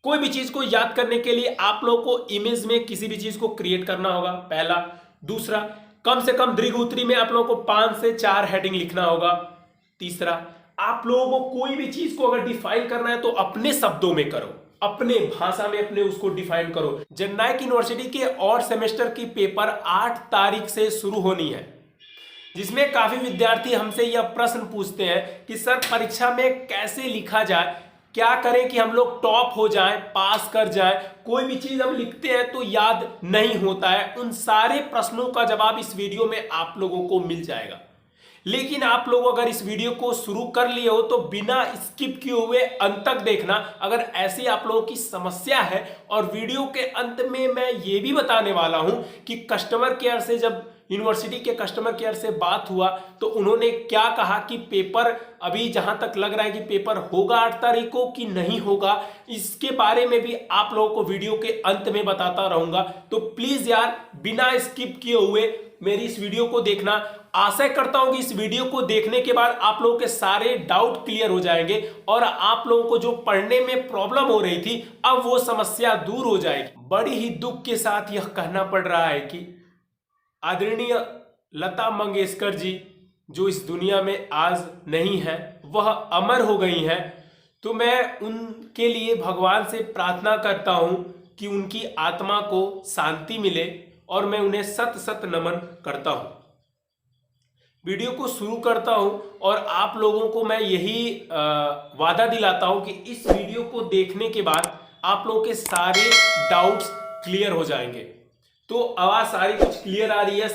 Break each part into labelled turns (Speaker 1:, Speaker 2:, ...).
Speaker 1: कोई भी चीज को याद करने के लिए आप लोगों को इमेज में किसी भी चीज को क्रिएट करना होगा, पहला। दूसरा, कम से कम दीर्घ उत्तरी में आप लोगों को 5 से 4 हेडिंग लिखना होगा। तीसरा, आप लोगों को कोई भी चीज को अगर डिफाइन करना है तो अपने शब्दों में करो, अपने भाषा में अपने उसको डिफाइन करो। जननायक यूनिवर्सिटी के और सेमेस्टर की पेपर 8 तारीख से शुरू होनी है, जिसमें काफी विद्यार्थी हमसे यह प्रश्न पूछते हैं कि सर परीक्षा में कैसे लिखा जाए, क्या करें कि हम लोग टॉप हो जाएं, पास कर जाएं। कोई भी चीज हम लिखते हैं तो याद नहीं होता है। उन सारे प्रश्नों का जवाब इस वीडियो में आप लोगों को मिल जाएगा। लेकिन आप लोग अगर इस वीडियो को शुरू कर लिए हो तो बिना स्किप किए हुए अंत तक देखना, अगर ऐसी आप लोगों की समस्या है। और वीडियो के अंत में मैं ये भी बताने वाला हूं कि कस्टमर केयर से, जब यूनिवर्सिटी के कस्टमर केयर से बात हुआ तो उन्होंने क्या कहा कि पेपर अभी जहां तक लग रहा है कि पेपर होगा 8 तारीख को कि नहीं होगा, इसके बारे में भी आप लोगों को वीडियो के अंत में बताता रहूंगा। तो प्लीज यार बिना स्किप किए हुए मेरी इस वीडियो को देखना। आशा करता हूं कि इस वीडियो को देखने के बाद आप लोगों के सारे डाउट क्लियर हो जाएंगे और आप लोगों को जो पढ़ने में प्रॉब्लम हो रही थी अब वो समस्या दूर हो जाएगी। बड़ी ही दुख के साथ यह कहना पड़ रहा है कि आदरणीय लता मंगेशकर जी जो इस दुनिया में आज नहीं है, वह अमर हो गई हैं। तो मैं उनके लिए भगवान से प्रार्थना करता हूं कि उनकी आत्मा को शांति मिले और मैं उन्हें सत सत नमन करता हूं। वीडियो को शुरू करता हूं और आप लोगों को मैं यही वादा दिलाता हूं कि इस वीडियो को देखने के बाद आप लोगों के सारे डाउट्स क्लियर हो जाएंगे। तो आवाज सारी कुछ क्लियर आ रही है।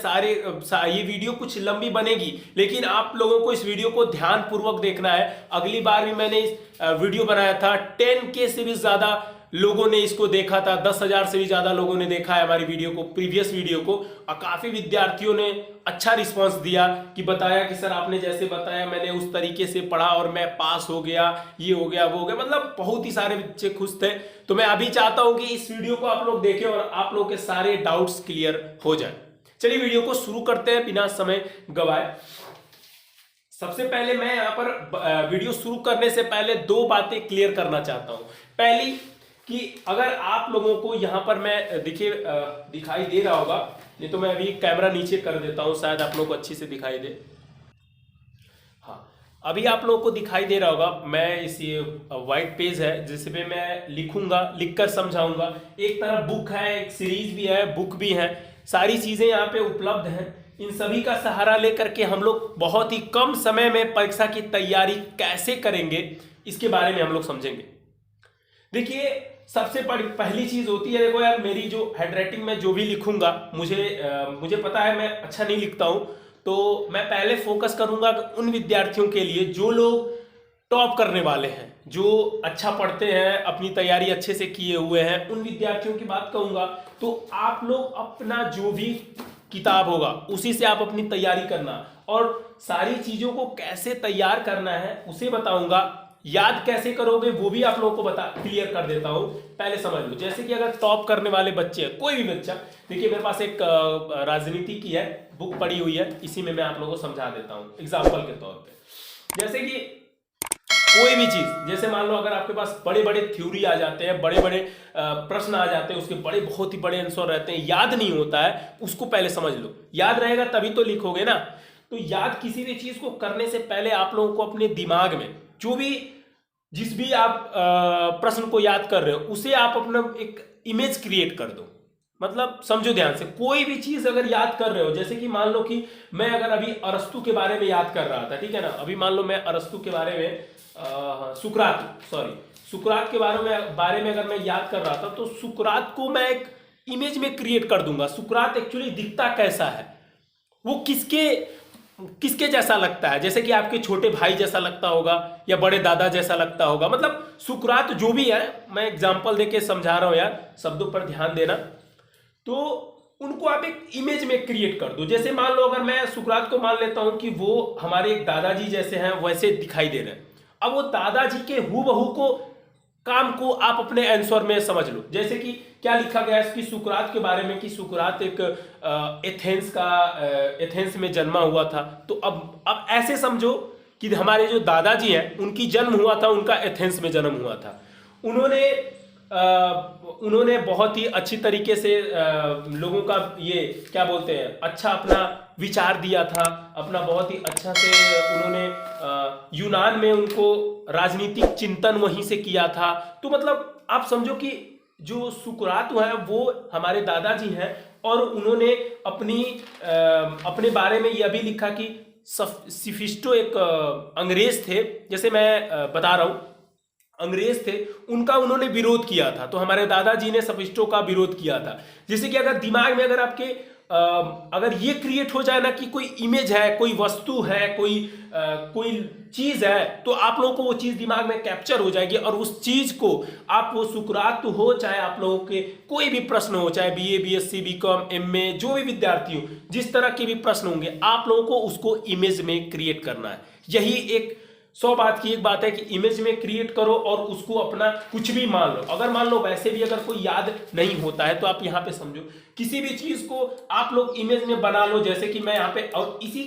Speaker 1: ये वीडियो कुछ लंबी बनेगी, लेकिन आप लोगों को इस वीडियो को ध्यान पूर्वक देखना है। अगली बार भी मैंने इस वीडियो बनाया था, 10K से भी ज्यादा लोगों ने इसको देखा था, 10,000 से भी ज्यादा लोगों ने देखा है हमारी वीडियो को, प्रीवियस वीडियो को। और काफी विद्यार्थियों ने अच्छा रिस्पांस दिया कि बताया कि सर आपने जैसे बताया मैंने उस तरीके से पढ़ा और मैं पास हो गया, ये हो गया वो हो गया। मतलब बहुत ही सारे बच्चे खुश थे। तो मैं अभी चाहता हूं कि इस वीडियो को आप लोग देखें और आप लोग के सारे डाउट्स क्लियर हो जाए। चलिए वीडियो को शुरू करते हैं बिना समय गवाए। सबसे पहले मैं यहाँ पर वीडियो शुरू करने से पहले 2 बातें क्लियर करना चाहता हूं। पहली कि अगर आप लोगों को यहाँ पर मैं दिखाई दे रहा होगा, नहीं तो मैं अभी कैमरा नीचे कर देता हूँ, शायद आप लोगों को अच्छी से दिखाई दे। हाँ, अभी आप लोगों को दिखाई दे रहा होगा। मैं इस व्हाइट पेज है जिस पे मैं लिखूंगा, लिखकर समझाऊंगा। एक तरफ बुक है, एक सीरीज भी है, बुक भी है, सारी चीजें यहाँ पे उपलब्ध हैं। इन सभी का सहारा लेकर के हम लोग बहुत ही कम समय में परीक्षा की तैयारी कैसे करेंगे इसके बारे में हम लोग समझेंगे। देखिए, सबसे पहली चीज होती है, देखो यार मेरी जो हैंडराइटिंग में जो भी लिखूंगा, मुझे पता है मैं अच्छा नहीं लिखता हूं। तो मैं पहले फोकस करूंगा उन विद्यार्थियों के लिए जो लोग टॉप करने वाले हैं, जो अच्छा पढ़ते हैं, अपनी तैयारी अच्छे से किए हुए हैं, उन विद्यार्थियों की बात कहूंगा। तो आप लोग अपना जो भी किताब होगा उसी से आप अपनी तैयारी करना, और सारी चीजों को कैसे तैयार करना है उसे बताऊंगा। याद कैसे करोगे वो भी आप लोगों को क्लियर कर देता हूं। पहले समझ लो, जैसे कि अगर टॉप करने वाले बच्चे हैं, कोई भी बच्चा, देखिए मेरे पास एक राजनीति की है बुक पड़ी हुई है, इसी में मैं आप लोगों को समझा देता हूं एग्जाम्पल के तौर पे। जैसे कि कोई भी चीज, जैसे मान लो अगर आपके पास बड़े बड़े थ्योरी आ जाते हैं, बड़े बड़े प्रश्न आ जाते हैं, उसके बहुत ही बड़े आंसर रहते हैं, याद नहीं होता है, उसको पहले समझ लो। याद रहेगा तभी तो लिखोगे ना। तो याद किसी भी चीज को करने से पहले आप लोगों को अपने दिमाग में जिस भी आप प्रश्न को याद कर रहे हो उसे आप अपना एक इमेज क्रिएट कर दो। मतलब समझो ध्यान से, कोई भी चीज अगर याद कर रहे हो, जैसे कि मान लो कि मैं अगर अभी अरस्तु के बारे में याद कर रहा था, ठीक है ना। अभी मान लो मैं अरस्तु के बारे में सुकरात के बारे में अगर मैं याद कर रहा था, तो सुकरात को मैं एक इमेज में क्रिएट कर दूंगा। सुकरात एक्चुअली दिखता कैसा है, वो किसके जैसा लगता है, जैसे कि आपके छोटे भाई जैसा लगता होगा या बड़े दादा जैसा लगता होगा। मतलब सुकरात जो भी है, मैं एग्जांपल देके समझा रहा हूं यार, शब्दों पर ध्यान देना। तो उनको आप एक इमेज में क्रिएट कर दो। जैसे मान लो अगर मैं सुकरात को मान लेता हूं कि वो हमारे एक दादाजी जैसे हैं, वैसे दिखाई दे रहे हैं। अब वो दादाजी के हूबहू काम को आप अपने आंसर में समझ लो। जैसे कि क्या लिखा गया है इसकी सुकरात के बारे में कि सुकरात एक एथेंस में जन्मा हुआ था। तो अब ऐसे समझो कि हमारे जो दादाजी हैं उनकी जन्म हुआ था, उनका एथेंस में जन्म हुआ था। उन्होंने उन्होंने बहुत ही अच्छी तरीके से लोगों का ये क्या बोलते हैं अच्छा अपना विचार दिया था, अपना बहुत ही अच्छा से उन्होंने यूनान में उनको राजनीतिक चिंतन वहीं से किया था। तो मतलब आप समझो कि जो सुकरात है वो हमारे दादाजी हैं, और उन्होंने अपने बारे में यह भी लिखा कि सिफिस्टो एक अंग्रेज थे, जैसे मैं बता रहा हूँ अंग्रेज थे, उनका उन्होंने विरोध किया था। तो हमारे दादाजी ने सफिस्टो का विरोध किया था। जैसे कि अगर दिमाग में अगर आपके अगर ये क्रिएट हो जाए ना कि कोई इमेज है, कोई वस्तु है, कोई चीज है, तो आप लोगों को वो चीज दिमाग में कैप्चर हो जाएगी, और उस चीज को आप वो सुकरात हो, चाहे आप लोगों के कोई भी प्रश्न हो, चाहे बीए बीएससी बीकॉम एमए जो भी विद्यार्थी हो, जिस तरह के भी प्रश्न होंगे, आप लोगों को उसको इमेज में क्रिएट करना है। यही एक 100 बात की एक बात है कि इमेज में क्रिएट करो और उसको अपना कुछ भी मान लो। अगर मान लो वैसे भी अगर कोई याद नहीं होता है तो आप यहाँ पे समझो किसी भी चीज को आप लोग इमेज में बना लो। जैसे कि मैं यहाँ पे, और इसी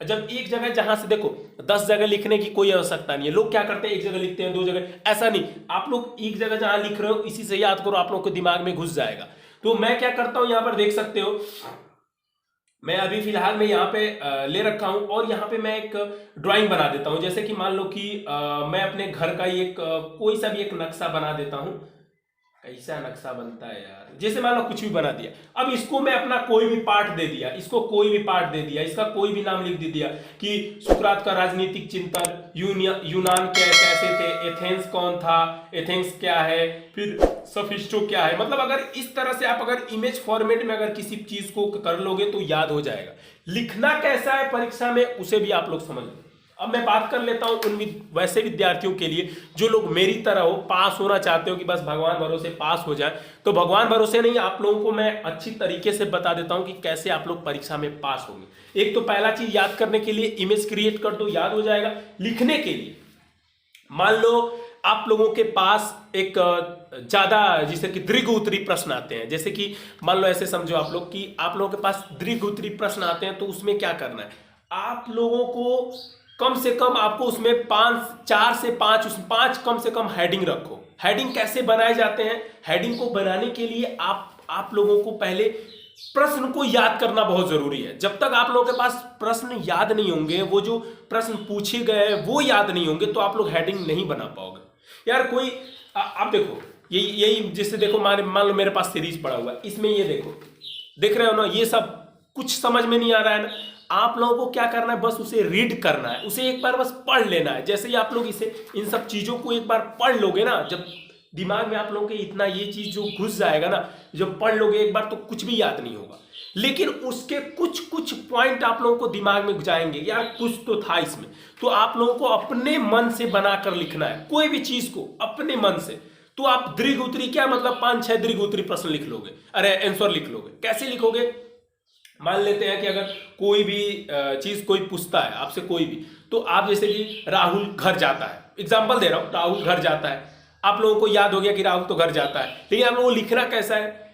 Speaker 1: जब एक जगह जहां से देखो 10 जगह लिखने की कोई आवश्यकता नहीं है। लोग क्या करते हैं, एक जगह लिखते हैं, 2 जगह, ऐसा नहीं। आप लोग एक जगह जहां लिख रहे हो इसी से याद करो, आप लोग के दिमाग में घुस जाएगा। तो मैं क्या करता हूं, यहाँ पर देख सकते हो मैं अभी फिलहाल में यहाँ पे ले रखा हूँ, और यहाँ पे मैं एक ड्राइंग बना देता हूँ। जैसे कि मान लो कि मैं अपने घर का एक कोई सा भी एक नक्शा बना देता हूँ। कैसा नक्शा बनता है यार, जैसे मान लो कुछ भी बना दिया। अब इसको मैं अपना कोई भी पार्ट दे दिया, इसको कोई भी पार्ट दे दिया, इसका कोई भी नाम लिख दे दिया कि सुकरात का राजनीतिक चिंतन, यूनान कैसे थे, एथेंस कौन था, एथेंस क्या है, फिर सफिस्टो क्या है। मतलब अगर इस तरह से आप अगर इमेज फॉर्मेट में अगर किसी चीज को कर लोगे तो याद हो जाएगा। लिखना कैसा है परीक्षा में उसे भी आप लोग समझ लो। अब मैं बात कर लेता हूं उन वैसे विद्यार्थियों के लिए जो लोग मेरी तरह हो, पास होना चाहते हो कि बस भगवान भरोसे पास हो जाए। तो भगवान भरोसे नहीं, आप लोगों को मैं अच्छी तरीके से बता देता हूं कि कैसे आप लोग परीक्षा में पास होंगे। एक तो पहला चीज, याद करने के लिए इमेज क्रिएट कर दो, याद हो जाएगा। लिखने के लिए मान लो आप लोगों के पास एक ज्यादा जिसे कि दीर्घ उत्तरी प्रश्न आते हैं। जैसे कि मान लो ऐसे समझो आप लोग कि आप लोगों के पास दीर्घ उत्तरी प्रश्न आते हैं, तो उसमें क्या करना है, आप लोगों को कम से कम आपको उसमें 4 से 5 कम से कम हेडिंग रखो। हेडिंग कैसे बनाए जाते हैं, हेडिंग को बनाने के लिए आप लोगों को पहले प्रश्न को याद करना बहुत जरूरी है। जब तक आप लोगों के पास प्रश्न याद नहीं होंगे, वो जो प्रश्न पूछे गए वो याद नहीं होंगे, तो आप लोग हेडिंग नहीं बना पाओगे। यार कोई आप देखो यही जिससे देखो मान लो मेरे पास सीरीज पड़ा हुआ है, इसमें ये देखो, देख रहे हो ना, ये सब कुछ समझ में नहीं आ रहा है ना। आप लोगों को क्या करना है, बस उसे रीड करना है, उसे एक बार बस पढ़ लेना है। जैसे ही आप लोग इसे इन सब चीजों को एक बार पढ़ लोगे ना, जब दिमाग में आप लोगों के इतना ये चीज जो घुस जाएगा ना, जब पढ़ लोगे एक बार तो कुछ भी याद नहीं होगा। लेकिन उसके कुछ पॉइंट आप लोगों को दिमाग में जाएंगे, यार कुछ तो था इसमें। तो आप लोगों को अपने मन से बनाकर लिखना है कोई भी चीज को अपने मन से। तो आप दीर्घ उत्तरी क्या मतलब 5-6 दीर्घ उत्तरी प्रश्न लिख लोगे, अरे आंसर लिख लोगे। कैसे लिखोगे, मान लेते हैं कि अगर कोई भी चीज कोई पूछता है आपसे कोई भी, तो आप जैसे कि राहुल घर जाता है, एग्जांपल दे रहा हूं, राहुल घर जाता है, आप लोगों को याद हो गया कि राहुल तो घर जाता है। लेकिन आप लोगों को लिखना कैसा है,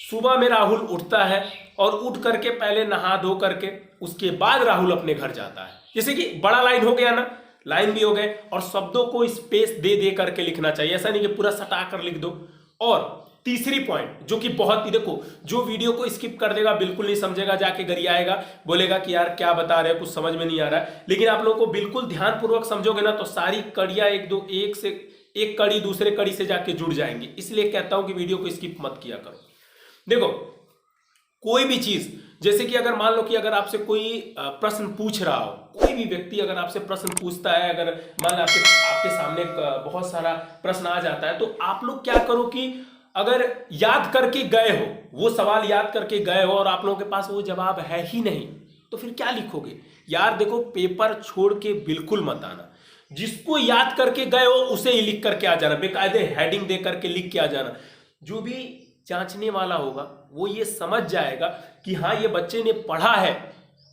Speaker 1: सुबह में राहुल उठता है और उठ करके पहले नहा धो करके उसके बाद राहुल अपने घर जाता है। जैसे कि बड़ा लाइन हो गया ना, लाइन भी हो गए, और शब्दों को स्पेस दे दे करके लिखना चाहिए, ऐसा नहीं कि पूरा सटा कर लिख दो। और तीसरी पॉइंट जो कि बहुत ही, देखो जो वीडियो को स्किप कर देगा बिल्कुल नहीं समझेगा, जाके गरियाएगा, बोलेगा कि यार क्या बता रहे हैं, कुछ समझ में नहीं आ रहा है। लेकिन आप लोगों को बिल्कुल ध्यानपूर्वक समझोगे ना, तो सारी कड़ियां एक से एक कड़ी दूसरे कड़ी से जाके जुड़ जाएंगे। इसलिए कहता हूं कि वीडियो को स्किप मत किया करो। देखो कोई भी चीज, जैसे कि अगर मान लो कि अगर आपसे कोई प्रश्न पूछ रहा हो, कोई भी व्यक्ति अगर आपसे प्रश्न पूछता है, अगर मान लो आपके सामने बहुत सारा प्रश्न आ जाता है, तो आप लोग क्या करो कि अगर याद करके गए हो, वो सवाल याद करके गए हो और आप लोगों के पास वो जवाब है ही नहीं, तो फिर क्या लिखोगे यार। देखो पेपर छोड़ के बिल्कुल मत आना, जिसको याद करके गए हो उसे ही लिख करके आ जाना, बेकायदे हेडिंग दे करके लिख के आ जाना। जो भी जांचने वाला होगा वो ये समझ जाएगा कि हाँ ये बच्चे ने पढ़ा है।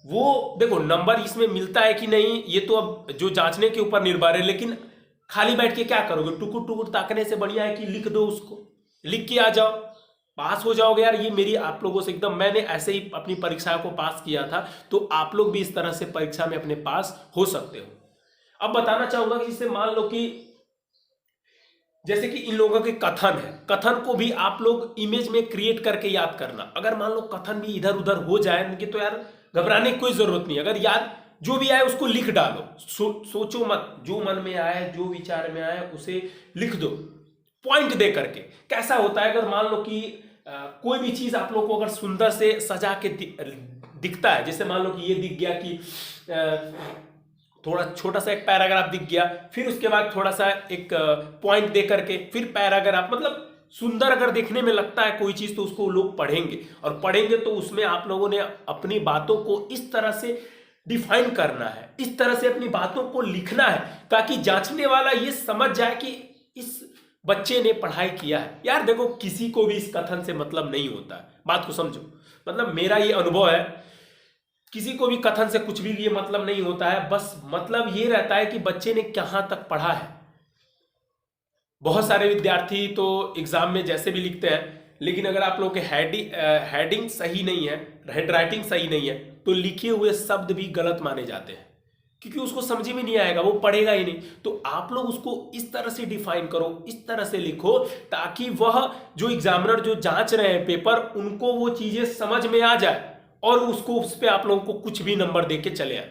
Speaker 1: वो देखो नंबर इसमें मिलता है कि नहीं ये तो अब जो जांचने के ऊपर निर्भर है, लेकिन खाली बैठ के क्या करोगे, टुकुर टुकुर ताकने से बढ़िया है कि लिख दो, उसको लिख के आ जाओ, पास हो जाओगे। यार ये मेरी आप लोगों से एकदम, मैंने ऐसे ही अपनी परीक्षा को पास किया था, तो आप लोग भी इस तरह से परीक्षा में अपने पास हो सकते हो। अब बताना चाहूंगा कि जैसे मान लो कि जैसे कि इन लोगों के कथन है, कथन को भी आप लोग इमेज में क्रिएट करके याद करना। अगर मान लो कथन भी इधर उधर हो जाए कि तो यार घबराने की कोई जरूरत नहीं। अगर याद जो भी आए उसको लिख डालो, सोचो मत, जो मन में आए जो विचार में आए उसे लिख दो पॉइंट दे करके। कैसा होता है, अगर मान लो कि कोई भी चीज आप लोग को अगर सुंदर से सजा के दिखता है, जैसे मान लो कि ये दिख गया कि थोड़ा छोटा सा एक पैराग्राफ दिख गया, फिर उसके बाद थोड़ा सा एक पॉइंट दे करके फिर पैराग्राफ, मतलब सुंदर अगर देखने में लगता है कोई चीज तो उसको लोग पढ़ेंगे, और पढ़ेंगे तो उसमें आप लोगों ने अपनी बातों को इस तरह से डिफाइन करना है, इस तरह से अपनी बातों को लिखना है ताकि जांचने वाला ये समझ जाए कि इस बच्चे ने पढ़ाई किया है। यार देखो, किसी को भी इस कथन से मतलब नहीं होता है, बात को समझो। मतलब मेरा ये अनुभव है, किसी को भी कथन से कुछ भी ये मतलब नहीं होता है। बस मतलब ये रहता है कि बच्चे ने कहां तक पढ़ा है। बहुत सारे विद्यार्थी तो एग्जाम में जैसे भी लिखते हैं, लेकिन अगर आप लोगों के हेडिंग सही नहीं है, हैंड राइटिंग सही नहीं है, तो लिखे हुए शब्द भी गलत माने जाते हैं, क्योंकि उसको समझ में नहीं आएगा, वो पढ़ेगा ही नहीं। तो आप लोग उसको इस तरह से डिफाइन करो, इस तरह से लिखो ताकि वह जो एग्जामिनर जो जांच रहे हैं पेपर, उनको वो चीजें समझ में आ जाए और उसको उस पर आप लोगों को कुछ भी नंबर दे के चले आए।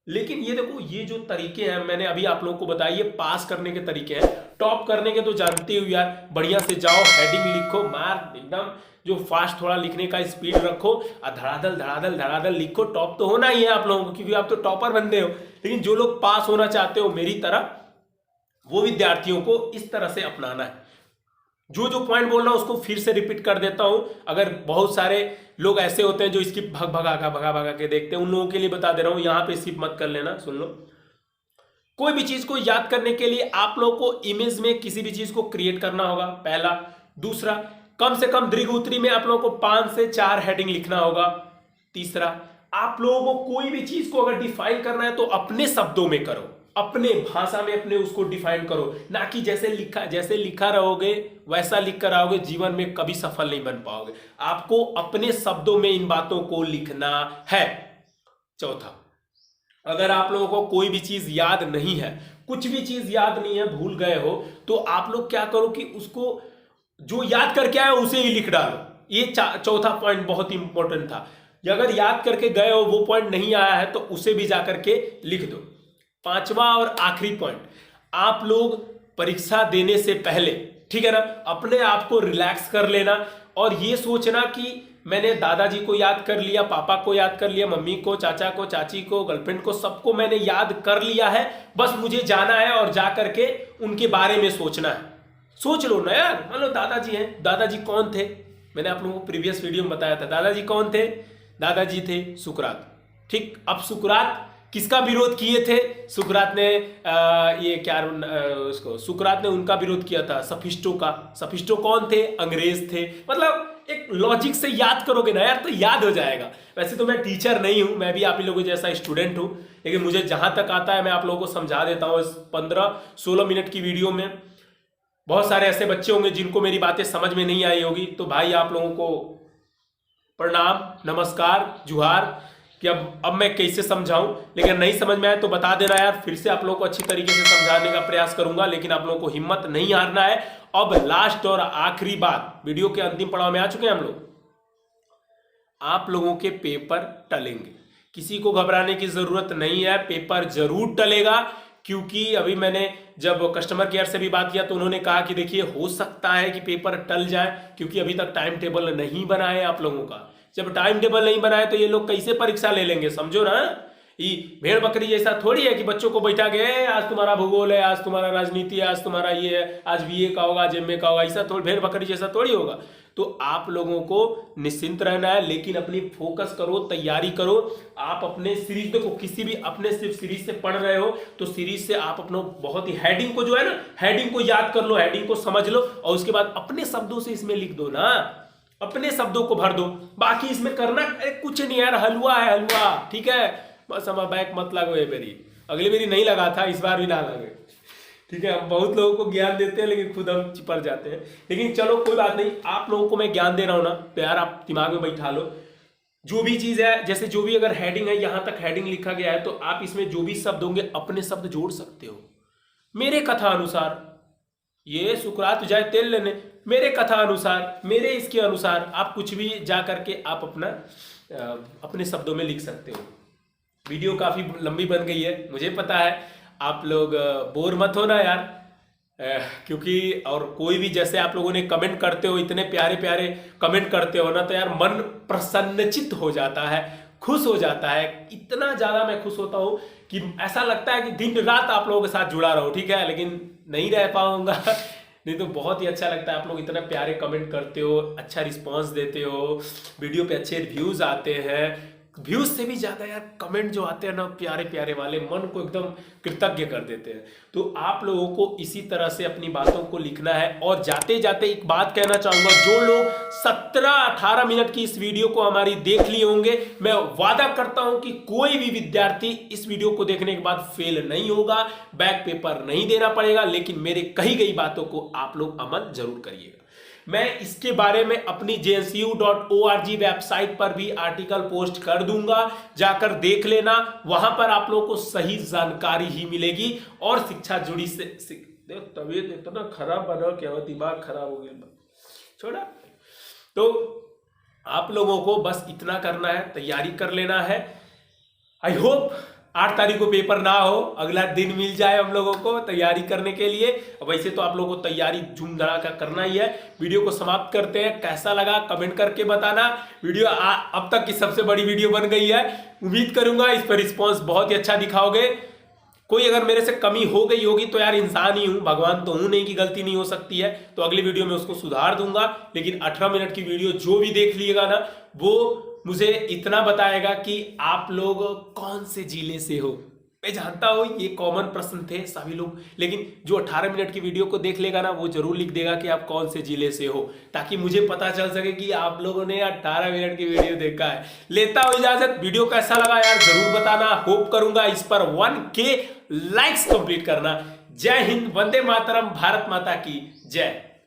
Speaker 1: लेकिन ये देखो, ये जो तरीके हैं मैंने अभी आप लोगों को बताया, ये पास करने के तरीके हैं। टॉप करने के तो जानते हो यार, बढ़िया से जाओ, हेडिंग लिखो, मार एकदम जो फास्ट, थोड़ा लिखने का स्पीड रखो और धड़ाधड़ धड़ाधड़ धड़ाधड़ लिखो। टॉप तो होना ही है आप लोगों को, क्योंकि आप तो टॉपर बनते हो। लेकिन जो लोग पास होना चाहते हो मेरी तरह, वो विद्यार्थियों को इस तरह से अपनाना है। जो जो पॉइंट बोल रहा हूं उसको फिर से रिपीट कर देता हूं। अगर बहुत सारे लोग ऐसे होते हैं जो इसकी भगा भगा के देखते हैं, उन लोगों के लिए बता दे रहा हूं, यहां पे स्किप मत कर लेना, सुन लो। कोई भी चीज को याद करने के लिए आप लोग को इमेज में किसी भी चीज को क्रिएट करना होगा, पहला। दूसरा, कम से कम दीर्घ उत्तरी में आप लोगों को 5 से 4 हेडिंग लिखना होगा। तीसरा, आप लोगों को कोई भी चीज को अगर डिफाइन करना है तो अपने शब्दों में करो, अपने भाषा में अपने उसको डिफाइन करो, ना कि जैसे लिखा रहोगे वैसा लिख कर आओगे, जीवन में कभी सफल नहीं बन पाओगे। आपको अपने शब्दों में इन बातों को लिखना है। चौथा, अगर आप लोगों को कोई भी चीज याद नहीं है, कुछ भी चीज याद नहीं है, भूल गए हो, तो आप लोग क्या करो कि उसको जो याद करके आए उसे ही लिख डालो। ये चौथा पॉइंट बहुत इंपॉर्टेंट था। अगर याद करके गए हो, वो पॉइंट नहीं आया है, तो उसे भी जाकर के लिख दो। पांचवा और आखिरी पॉइंट, आप लोग परीक्षा देने से पहले, ठीक है ना, अपने आप को रिलैक्स कर लेना और ये सोचना कि मैंने दादाजी को याद कर लिया, पापा को याद कर लिया, मम्मी को, चाचा को, चाची को, गर्लफ्रेंड को, सबको मैंने याद कर लिया है, बस मुझे जाना है और जा करके उनके बारे में सोचना है। सोच लो ना यार, मान लो दादाजी हैं, दादाजी कौन थे? मैंने आप लोगों को प्रीवियस वीडियो में बताया था, दादाजी कौन थे? दादाजी थे सुकरात। ठीक, अब सुकरात किसका विरोध किए थे? सुकरात ने सुकरात ने उनका विरोध किया था, सफिस्टो का। सफिस्टो कौन थे? अंग्रेज थे। मतलब एक लॉजिक से याद करोगे ना यार तो याद हो जाएगा। वैसे तो मैं टीचर नहीं हूं, मैं भी आप ही लोगों जैसा स्टूडेंट हूं, लेकिन मुझे जहां तक आता है मैं आप लोगों को समझा देता हूं इस 15-16 मिनट की वीडियो में। बहुत सारे ऐसे बच्चे होंगे जिनको मेरी बातें समझ में नहीं आई होगी, तो भाई आप लोगों को प्रणाम, नमस्कार, जुहार, कि अब मैं कैसे समझाऊं। लेकिन नहीं समझ में आए तो बता देना यार, फिर से आप लोगों को अच्छी तरीके से समझाने का प्रयास करूंगा, लेकिन आप लोगों को हिम्मत नहीं हारना है। अब लास्ट और आखिरी बात, वीडियो के अंतिम पड़ाव में आ चुके हैं हम लोग। आप लोगों के पेपर टलेंगे, किसी को घबराने की जरूरत नहीं है, पेपर जरूर टलेगा। क्योंकि अभी मैंने जब कस्टमर केयर से भी बात किया तो उन्होंने कहा कि देखिए हो सकता है कि पेपर टल जाए, क्योंकि अभी तक टाइम टेबल नहीं बना है आप लोगों का। जब टाइम टेबल नहीं बनाए तो ये लोग कैसे परीक्षा ले लेंगे, समझो ना। ये भेड़ बकरी जैसा थोड़ी है कि बच्चों को बैठा के आज तुम्हारा भूगोल है, आज तुम्हारा राजनीति है, आज तुम्हारा ये है, आज बीए का होगा, आज एमए का होगा, ऐसा थोड़ी, भेड़ बकरी जैसा थोड़ी होगा। तो आप लोगों को निश्चिंत रहना है, लेकिन अपनी फोकस करो, तैयारी करो। आप अपने सीरीज देखो, किसी भी अपने सिर्फ सीरीज से पढ़ रहे हो तो सीरीज से आप अपना बहुत ही हेडिंग को जो है ना, हेडिंग को याद कर लो, हेडिंग को समझ लो और उसके बाद अपने शब्दों से इसमें लिख दो ना, अपने शब्दों को भर दो। बाकी इसमें करना कुछ नहीं यार, हलवा है हलवा, ठीक है। बस हम बैक मत लगो, ये मेरी अगली मेरी नहीं लगा था, इस बार भी ना लगे, ठीक है। हम बहुत लोगों को ज्ञान देते हैं लेकिन खुद हम चिपक जाते हैं। लेकिन चलो कोई बात नहीं, आप लोगों को मैं ज्ञान दे रहा हूं ना, तो यार आप दिमाग में बैठा लो। जो भी चीज है, जैसे जो भी अगर हेडिंग है, यहां तक हेडिंग लिखा गया है, तो आप इसमें जो भी शब्द होंगे अपने शब्द जोड़ सकते हो मेरे कथा अनुसार। ये सुकरात जाए तेल लेने, मेरे कथा अनुसार, मेरे इसके अनुसार आप कुछ भी जा करके आप अपना अपने शब्दों में लिख सकते हो। वीडियो काफ़ी लंबी बन गई है, मुझे पता है। आप लोग बोर मत होना यार, क्योंकि और कोई भी जैसे आप लोगों ने कमेंट करते हो, इतने प्यारे प्यारे कमेंट करते हो ना, तो यार मन प्रसन्नचित्त हो जाता है, खुश हो जाता है। इतना ज़्यादा मैं खुश होता हूँ कि ऐसा लगता है कि दिन रात आप लोगों के साथ जुड़ा रहो, ठीक है, लेकिन नहीं रह पाऊंगा। नहीं तो बहुत ही अच्छा लगता है, आप लोग इतना प्यारे कमेंट करते हो, अच्छा रिस्पांस देते हो, वीडियो पे अच्छे व्यूज आते हैं। व्यूज से भी ज्यादा यार कमेंट जो आते हैं ना, प्यारे प्यारे वाले, मन को एकदम कृतज्ञ कर देते हैं। तो आप लोगों को इसी तरह से अपनी बातों को लिखना है। और जाते जाते एक बात कहना चाहूंगा, जो लोग 17-18 मिनट की इस वीडियो को हमारी देख लिए होंगे, मैं वादा करता हूं कि कोई भी विद्यार्थी इस वीडियो को देखने के बाद फेल नहीं होगा, बैक पेपर नहीं देना पड़ेगा, लेकिन मेरे कही गई बातों को आप लोग अमल जरूर करिएगा। मैं इसके बारे में अपनी jncu.org वेबसाइट पर भी आर्टिकल पोस्ट कर दूंगा, जाकर देख लेना। वहां पर आप लोगों को सही जानकारी ही मिलेगी और शिक्षा जुड़ी से तबीयत इतना खराब बना, क्या दिमाग खराब हो गया, छोड़ा। तो आप लोगों को बस इतना करना है, तैयारी कर लेना है। आई होप 8 तारीख को पेपर ना हो, अगला दिन मिल जाए हम लोगों को तैयारी करने के लिए। वैसे तो आप लोगों को तैयारी झूम धड़ाका करना ही है। वीडियो को समाप्त करते हैं, कैसा लगा कमेंट करके बताना। वीडियो अब तक की सबसे बड़ी वीडियो बन गई है, उम्मीद करूंगा इस पर रिस्पॉन्स बहुत ही अच्छा दिखाओगे। कोई अगर मेरे से कमी हो गई होगी तो यार इंसान ही हूं, भगवान तो हूं नहीं कि गलती नहीं हो सकती है, तो अगली वीडियो में उसको सुधार दूंगा। लेकिन 18 मिनट की वीडियो जो भी देख लिएगा ना, वो मुझे इतना बताएगा कि आप लोग कौन से जिले से हो। मैं जानता हूं ये कॉमन प्रश्न थे सभी लोग, लेकिन जो 18 मिनट की वीडियो को देख लेगा ना, वो जरूर लिख देगा कि आप कौन से जिले से हो, ताकि मुझे पता चल सके कि आप लोगों ने 18 मिनट की वीडियो देखा है। लेता हूं इजाजत, वीडियो कैसा लगा यार जरूर बताना। होप करूंगा इस पर 1K लाइक्स कंप्लीट करना। जय हिंद, वंदे मातरम, भारत माता की जय।